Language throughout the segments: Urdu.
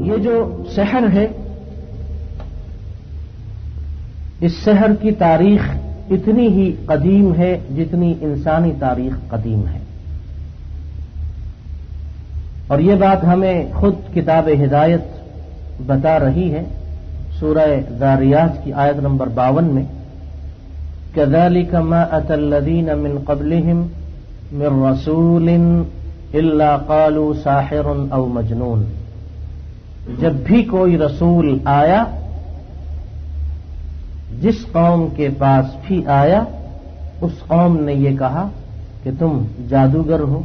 یہ جو سحر ہے، اس سحر کی تاریخ اتنی ہی قدیم ہے جتنی انسانی تاریخ قدیم ہے، اور یہ بات ہمیں خود کتاب ہدایت بتا رہی ہے سورہ ذاریات کی آیت نمبر 52 میں، كَذَلِكَ مَا أَتَى الَّذِينَ مِن قَبْلِهِم مِّن رَّسُولٍ إِلَّا قَالُوا سَاحِرٌ أَوْ مَجْنُونٌ۔ جب بھی کوئی رسول آیا، جس قوم کے پاس بھی آیا، اس قوم نے یہ کہا کہ تم جادوگر ہو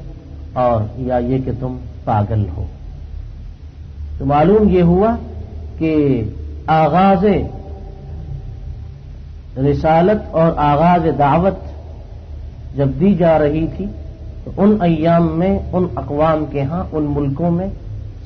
اور یا یہ کہ تم پاگل ہو۔ تو معلوم یہ ہوا کہ آغاز رسالت اور آغاز دعوت جب دی جا رہی تھی تو ان ایام میں ان اقوام کے ہاں، ان ملکوں میں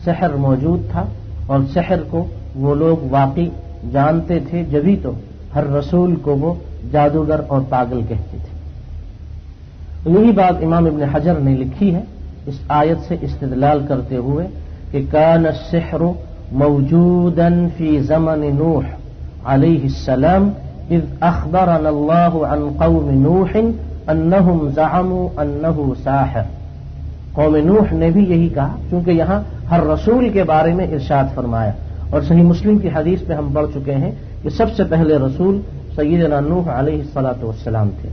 سحر موجود تھا، اور سحر کو وہ لوگ واقعی جانتے تھے، جبھی تو ہر رسول کو وہ جادوگر اور پاگل کہتے تھے۔ یہی بات امام ابن حجر نے لکھی ہے اس آیت سے استدلال کرتے ہوئے کہ کان السحر موجودا فی زمن نوح علیہ السلام اذ اخبرنا اللہ عن قوم نوح انہم زعموا انہ ساحر۔ قوم نوح نے بھی یہی کہا، کیونکہ یہاں ہر رسول کے بارے میں ارشاد فرمایا، اور صحیح مسلم کی حدیث میں ہم پڑھ چکے ہیں کہ سب سے پہلے رسول سیدنا نوح علیہ الصلاۃ والسلام تھے۔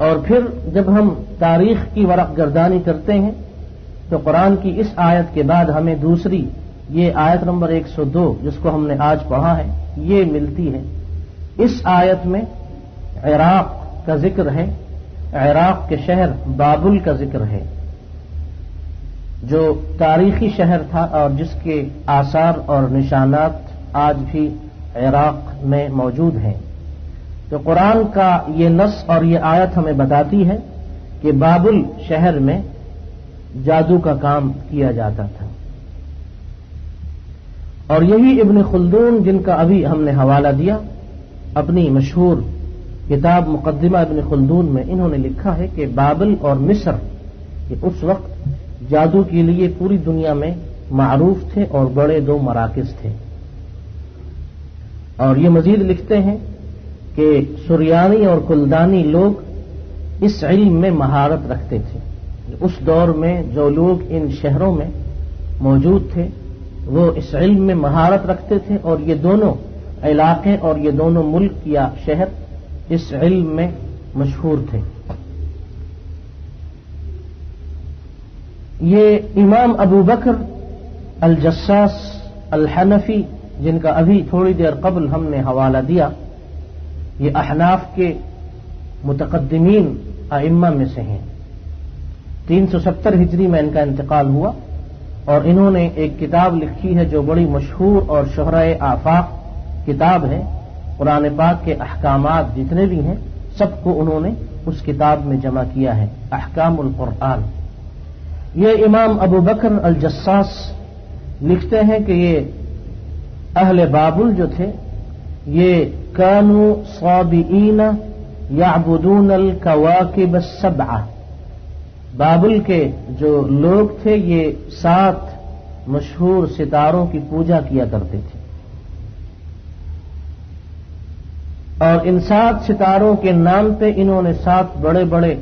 اور پھر جب ہم تاریخ کی ورق گردانی کرتے ہیں تو قرآن کی اس آیت کے بعد ہمیں دوسری یہ آیت نمبر 102 جس کو ہم نے آج پڑھا ہے یہ ملتی ہے۔ اس آیت میں عراق کا ذکر ہے، عراق کے شہر بابل کا ذکر ہے، جو تاریخی شہر تھا اور جس کے آثار اور نشانات آج بھی عراق میں موجود ہیں۔ تو قرآن کا یہ نص اور یہ آیت ہمیں بتاتی ہے کہ بابل شہر میں جادو کا کام کیا جاتا تھا، اور یہی ابن خلدون جن کا ابھی ہم نے حوالہ دیا اپنی مشہور کتاب مقدمہ ابن خلدون میں، انہوں نے لکھا ہے کہ بابل اور مصر یہ اس وقت جادو کے لیے پوری دنیا میں معروف تھے اور بڑے دو مراکز تھے۔ اور یہ مزید لکھتے ہیں کہ سریانی اور کلدانی لوگ اس علم میں مہارت رکھتے تھے۔ اس دور میں جو لوگ ان شہروں میں موجود تھے وہ اس علم میں مہارت رکھتے تھے، اور یہ دونوں علاقے اور یہ دونوں ملک یا شہر اس علم میں مشہور تھے۔ یہ امام ابو بکر الجساس الحنفی جن کا ابھی تھوڑی دیر قبل ہم نے حوالہ دیا، یہ احناف کے متقدمین ائمہ میں سے ہیں۔ 370 ہجری میں ان کا انتقال ہوا، اور انہوں نے ایک کتاب لکھی ہے جو بڑی مشہور اور شہرۂ آفاق کتاب ہے۔ قرآن پاک کے احکامات جتنے بھی ہیں سب کو انہوں نے اس کتاب میں جمع کیا ہے، احکام القرآن۔ یہ امام ابو بکر الجساس لکھتے ہیں کہ یہ اہل بابل جو تھے یہ کانوا صابئین یعبدون الکواکب السبعہ، بابل کے جو لوگ تھے یہ 7 مشہور ستاروں کی پوجا کیا کرتے تھے، اور ان 7 ستاروں کے نام پہ انہوں نے 7 بڑے بڑے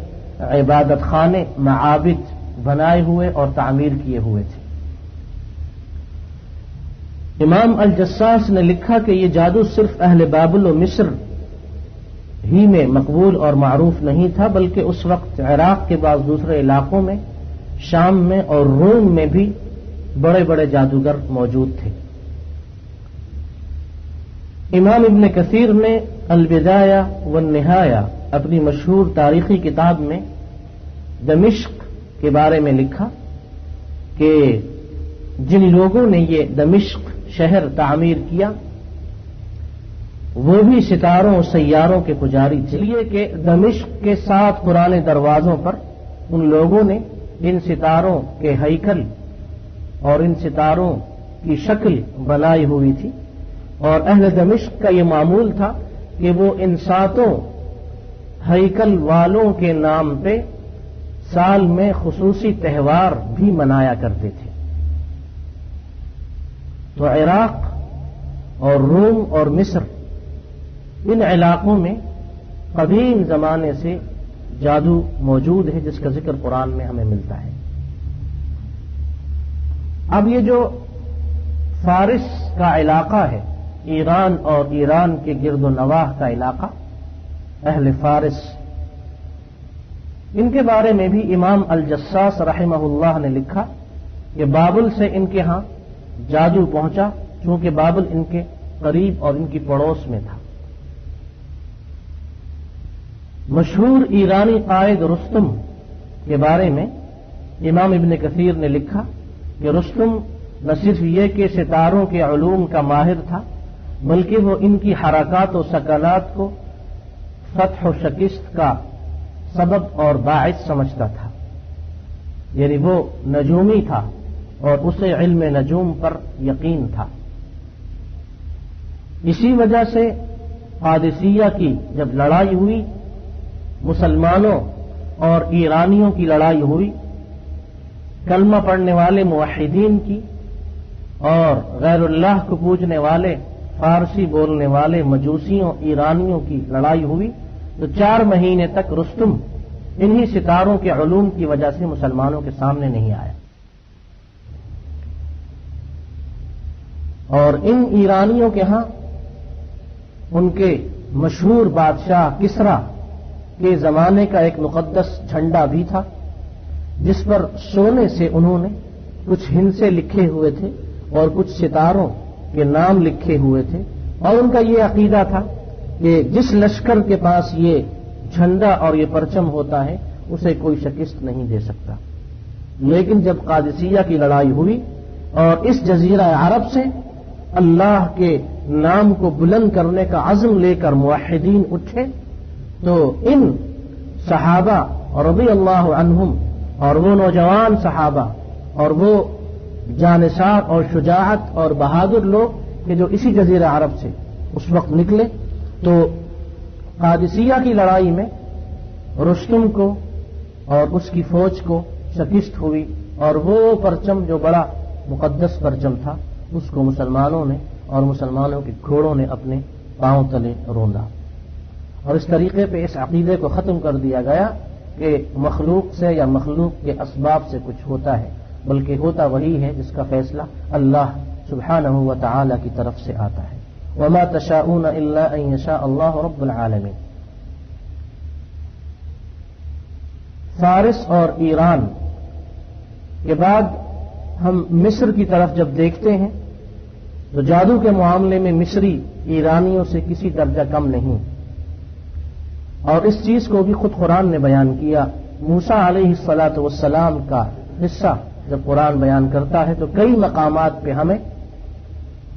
عبادت خانے، معابد بنائے ہوئے اور تعمیر کیے ہوئے تھے۔ امام الجساس نے لکھا کہ یہ جادو صرف اہل بابل و مصر ہی میں مقبول اور معروف نہیں تھا، بلکہ اس وقت عراق کے بعض دوسرے علاقوں میں، شام میں اور روم میں بھی بڑے بڑے جادوگر موجود تھے۔ امام ابن کثیر نے البدایہ والنہایہ اپنی مشہور تاریخی کتاب میں دمشق کے بارے میں لکھا کہ جن لوگوں نے یہ دمشق شہر تعمیر کیا وہ بھی ستاروں اور سیاروں کے پجاری تھے، اس لیے کہ دمشق کے 7 پرانے دروازوں پر ان لوگوں نے ان ستاروں کے ہیکل اور ان ستاروں کی شکل بنائی ہوئی تھی، اور اہل دمشق کا یہ معمول تھا کہ وہ ان 7 ہیکل والوں کے نام پہ سال میں خصوصی تہوار بھی منایا کرتے تھے۔ تو عراق اور روم اور مصر ان علاقوں میں قدیم زمانے سے جادو موجود ہے، جس کا ذکر قرآن میں ہمیں ملتا ہے۔ اب یہ جو فارس کا علاقہ ہے، ایران اور ایران کے گرد و نواح کا علاقہ، اہل فارس، ان کے بارے میں بھی امام الجساس رحمہ اللہ نے لکھا کہ بابل سے ان کے ہاں جادو پہنچا، چونکہ بابل ان کے قریب اور ان کی پڑوس میں تھا۔ مشہور ایرانی قائد رستم کے بارے میں امام ابن کثیر نے لکھا کہ رستم نہ صرف یہ کہ ستاروں کے علوم کا ماہر تھا، بلکہ وہ ان کی حرکات و سکنات کو فتح و شکست کا سبب اور باعث سمجھتا تھا، یعنی وہ نجومی تھا اور اسے علم نجوم پر یقین تھا۔ اسی وجہ سے قادسیہ کی جب لڑائی ہوئی، مسلمانوں اور ایرانیوں کی لڑائی ہوئی، کلمہ پڑھنے والے موحدین کی اور غیر اللہ کو پوجنے والے فارسی بولنے والے مجوسیوں ایرانیوں کی لڑائی ہوئی، تو 4 مہینے تک رستم انہی ستاروں کے علوم کی وجہ سے مسلمانوں کے سامنے نہیں آیا۔ اور ان ایرانیوں کے ہاں ان کے مشہور بادشاہ کسرا کے زمانے کا ایک مقدس جھنڈا بھی تھا، جس پر سونے سے انہوں نے کچھ ہندسے لکھے ہوئے تھے اور کچھ ستاروں کے نام لکھے ہوئے تھے، اور ان کا یہ عقیدہ تھا کہ جس لشکر کے پاس یہ جھنڈا اور یہ پرچم ہوتا ہے اسے کوئی شکست نہیں دے سکتا۔ لیکن جب قادسیہ کی لڑائی ہوئی اور اس جزیرہ عرب سے اللہ کے نام کو بلند کرنے کا عزم لے کر موحدین اٹھے، تو ان صحابہ رضی اللہ عنہم اور وہ نوجوان صحابہ اور وہ جانثار اور شجاعت اور بہادر لوگ کہ جو اسی جزیرہ عرب سے اس وقت نکلے، تو قادسیہ کی لڑائی میں رستم کو اور اس کی فوج کو شکست ہوئی، اور وہ پرچم جو بڑا مقدس پرچم تھا اس کو مسلمانوں نے اور مسلمانوں کے گھوڑوں نے اپنے پاؤں تلے روندا، اور اس طریقے پہ اس عقیدے کو ختم کر دیا گیا کہ مخلوق سے یا مخلوق کے اسباب سے کچھ ہوتا ہے، بلکہ ہوتا وہی ہے جس کا فیصلہ اللہ سبحانہ و تعالی کی طرف سے آتا ہے۔ وما تشاءون الا ان یشاء اللہ رب العالمین۔ فارس اور ایران کے بعد ہم مصر کی طرف جب دیکھتے ہیں تو جادو کے معاملے میں مصری ایرانیوں سے کسی درجہ کم نہیں، اور اس چیز کو بھی خود قرآن نے بیان کیا۔ موسیٰ علیہ الصلاۃ والسلام کا قصہ جب قرآن بیان کرتا ہے تو کئی مقامات پہ ہمیں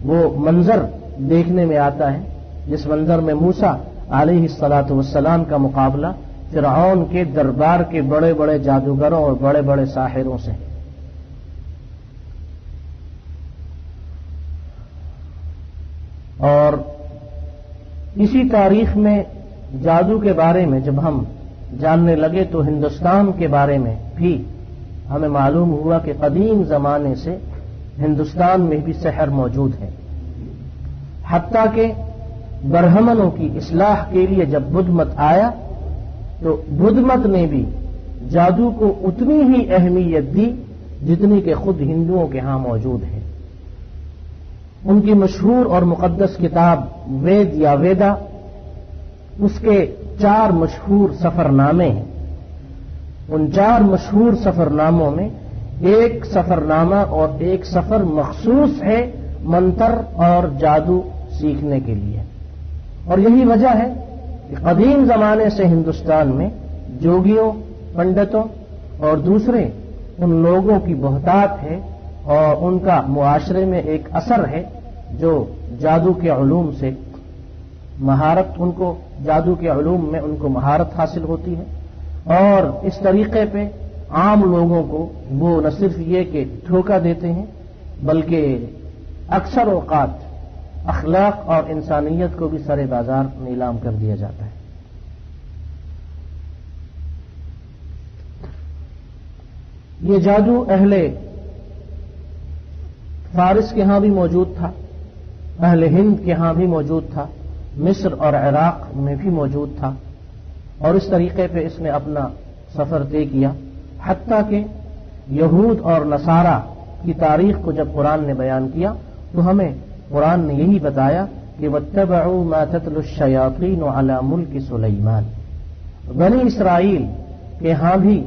وہ منظر دیکھنے میں آتا ہے جس منظر میں موسیٰ علیہ الصلاۃ والسلام کا مقابلہ فرعون کے دربار کے بڑے بڑے جادوگروں اور بڑے بڑے ساحروں سے۔ اور اسی تاریخ میں جادو کے بارے میں جب ہم جاننے لگے تو ہندوستان کے بارے میں بھی ہمیں معلوم ہوا کہ قدیم زمانے سے ہندوستان میں بھی سحر موجود ہے، حتیٰ کہ برہمنوں کی اصلاح کے لیے جب بدھ مت آیا تو بدھ مت نے بھی جادو کو اتنی ہی اہمیت دی جتنی کہ خود ہندوؤں کے ہاں موجود ہے۔ ان کی مشہور اور مقدس کتاب وید یا ویدا، اس کے 4 مشہور سفر نامے ہیں۔ ان 4 مشہور سفر ناموں میں ایک سفر نامہ اور ایک سفر مخصوص ہے منتر اور جادو سیکھنے کے لیے، اور یہی وجہ ہے کہ قدیم زمانے سے ہندوستان میں جوگیوں، پنڈتوں اور دوسرے ان لوگوں کی بہتات ہے اور ان کا معاشرے میں ایک اثر ہے جو جادو کے علوم سے مہارت، ان کو جادو کے علوم میں ان کو مہارت حاصل ہوتی ہے، اور اس طریقے پہ عام لوگوں کو وہ نہ صرف یہ کہ دھوکہ دیتے ہیں بلکہ اکثر اوقات اخلاق اور انسانیت کو بھی سر بازار نیلام کر دیا جاتا ہے۔ یہ جادو اہل فارس کے ہاں بھی موجود تھا، اہل ہند کے ہاں بھی موجود تھا، مصر اور عراق میں بھی موجود تھا، اور اس طریقے پہ اس نے اپنا سفر طے کیا، حتیٰ کہ یہود اور نصارہ کی تاریخ کو جب قرآن نے بیان کیا تو ہمیں قرآن نے یہی بتایا کہ وَاتَّبَعُوا مَا تَتْلُو الشَّيَاطِينُ عَلَى مُلْكِ سُلَيْمَانَ۔ بنی اسرائیل کے ہاں بھی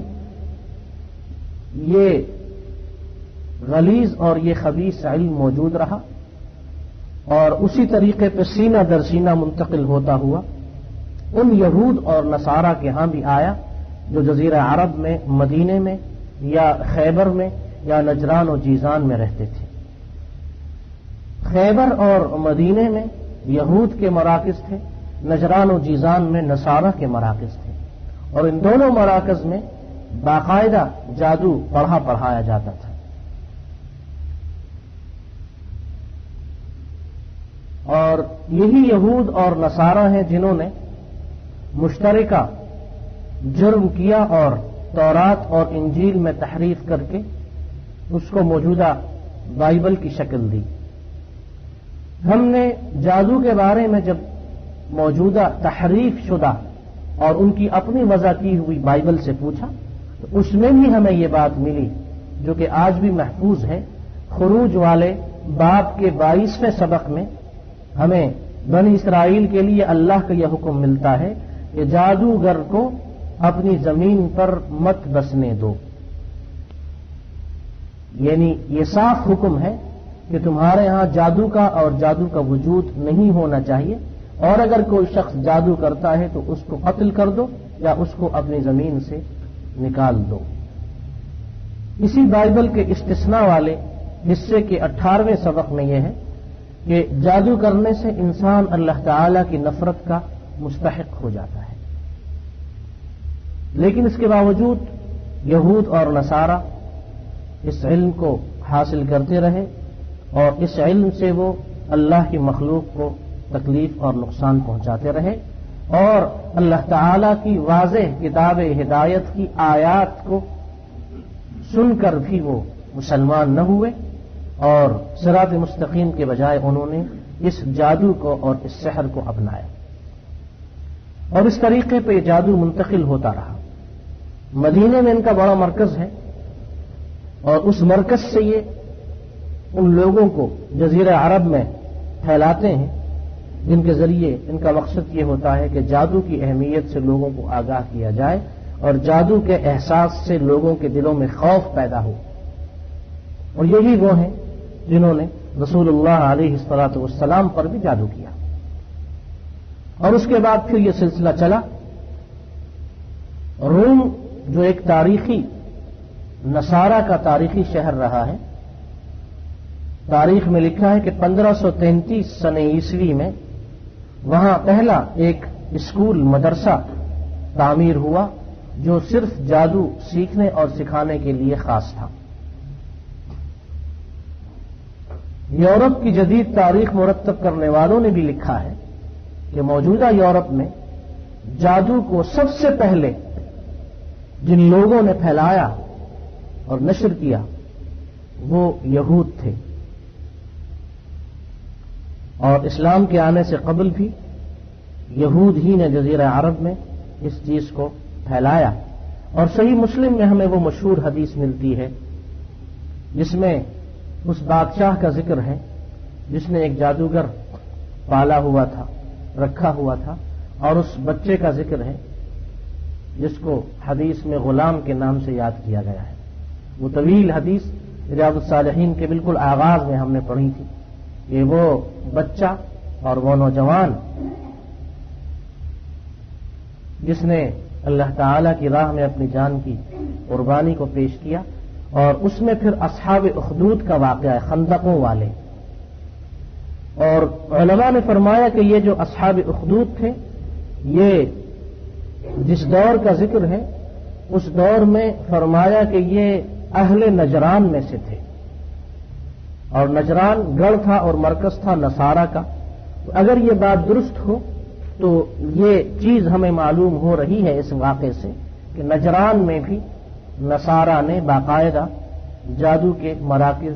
یہ غلیظ اور یہ خبیث علم موجود رہا، اور اسی طریقے پہ سینہ در سینہ منتقل ہوتا ہوا ان یہود اور نصارہ کے ہاں بھی آیا جو جزیرہ عرب میں، مدینے میں یا خیبر میں یا نجران و جیزان میں رہتے تھے۔ خیبر اور مدینے میں یہود کے مراکز تھے، نجران و جیزان میں نصارہ کے مراکز تھے، اور ان دونوں مراکز میں باقاعدہ جادو پڑھایا جاتا تھا۔ اور یہی یہود اور نصارہ ہیں جنہوں نے مشترکہ جرم کیا اور تورات اور انجیل میں تحریف کر کے اس کو موجودہ بائبل کی شکل دی۔ ہم نے جادو کے بارے میں جب موجودہ تحریف شدہ اور ان کی اپنی وضع کی ہوئی بائبل سے پوچھا تو اس میں بھی ہمیں یہ بات ملی جو کہ آج بھی محفوظ ہے۔ خروج والے باب کے 22ویں سبق میں ہمیں بنی اسرائیل کے لیے اللہ کا یہ حکم ملتا ہے کہ جادوگر کو اپنی زمین پر مت بسنے دو، یعنی یہ صاف حکم ہے کہ تمہارے ہاں جادو کا اور جادو کا وجود نہیں ہونا چاہیے، اور اگر کوئی شخص جادو کرتا ہے تو اس کو قتل کر دو یا اس کو اپنی زمین سے نکال دو۔ اسی بائبل کے استثناء والے حصے کے 18ویں سبق میں یہ ہے کہ جادو کرنے سے انسان اللہ تعالی کی نفرت کا مستحق ہو جاتا ہے، لیکن اس کے باوجود یہود اور نصارہ اس علم کو حاصل کرتے رہے، اور اس علم سے وہ اللہ کی مخلوق کو تکلیف اور نقصان پہنچاتے رہے، اور اللہ تعالی کی واضح کتاب ہدایت کی آیات کو سن کر بھی وہ مسلمان نہ ہوئے، اور صراط مستقیم کے بجائے انہوں نے اس جادو کو اور اس سحر کو اپنایا، اور اس طریقے پہ جادو منتقل ہوتا رہا۔ مدینے میں ان کا بڑا مرکز ہے، اور اس مرکز سے یہ ان لوگوں کو جزیرہ عرب میں پھیلاتے ہیں جن کے ذریعے ان کا مقصد یہ ہوتا ہے کہ جادو کی اہمیت سے لوگوں کو آگاہ کیا جائے اور جادو کے احساس سے لوگوں کے دلوں میں خوف پیدا ہو۔ اور یہی وہ ہیں جنہوں نے رسول اللہ علیہ الصلوۃ والسلام پر بھی جادو کیا، اور اس کے بعد پھر یہ سلسلہ چلا۔ روم جو ایک تاریخی نصارہ کا تاریخی شہر رہا ہے، تاریخ میں لکھا ہے کہ 1533 سن عیسوی میں وہاں پہلا ایک اسکول مدرسہ تعمیر ہوا جو صرف جادو سیکھنے اور سکھانے کے لیے خاص تھا۔ یورپ کی جدید تاریخ مرتب کرنے والوں نے بھی لکھا ہے کہ موجودہ یورپ میں جادو کو سب سے پہلے جن لوگوں نے پھیلایا اور نشر کیا وہ یہود تھے، اور اسلام کے آنے سے قبل بھی یہود ہی نے جزیرہ عرب میں اس چیز کو پھیلایا۔ اور صحیح مسلم میں ہمیں وہ مشہور حدیث ملتی ہے جس میں اس بادشاہ کا ذکر ہے جس نے ایک جادوگر پالا ہوا تھا، رکھا ہوا تھا، اور اس بچے کا ذکر ہے جس کو حدیث میں غلام کے نام سے یاد کیا گیا ہے۔ وہ طویل حدیث ریاض الصالحین کے بالکل آغاز میں ہم نے پڑھی تھی کہ وہ بچہ اور وہ نوجوان جس نے اللہ تعالی کی راہ میں اپنی جان کی قربانی کو پیش کیا، اور اس میں پھر اصحاب اخدود کا واقعہ ہے، خندقوں والے۔ اور علماء نے فرمایا کہ یہ جو اصحاب اخدود تھے یہ جس دور کا ذکر ہے اس دور میں فرمایا کہ یہ اہل نجران میں سے تھے، اور نجران گڑھ تھا اور مرکز تھا نصارہ کا۔ اگر یہ بات درست ہو تو یہ چیز ہمیں معلوم ہو رہی ہے اس واقعے سے کہ نجران میں بھی نصارہ نے باقاعدہ جادو کے مراکز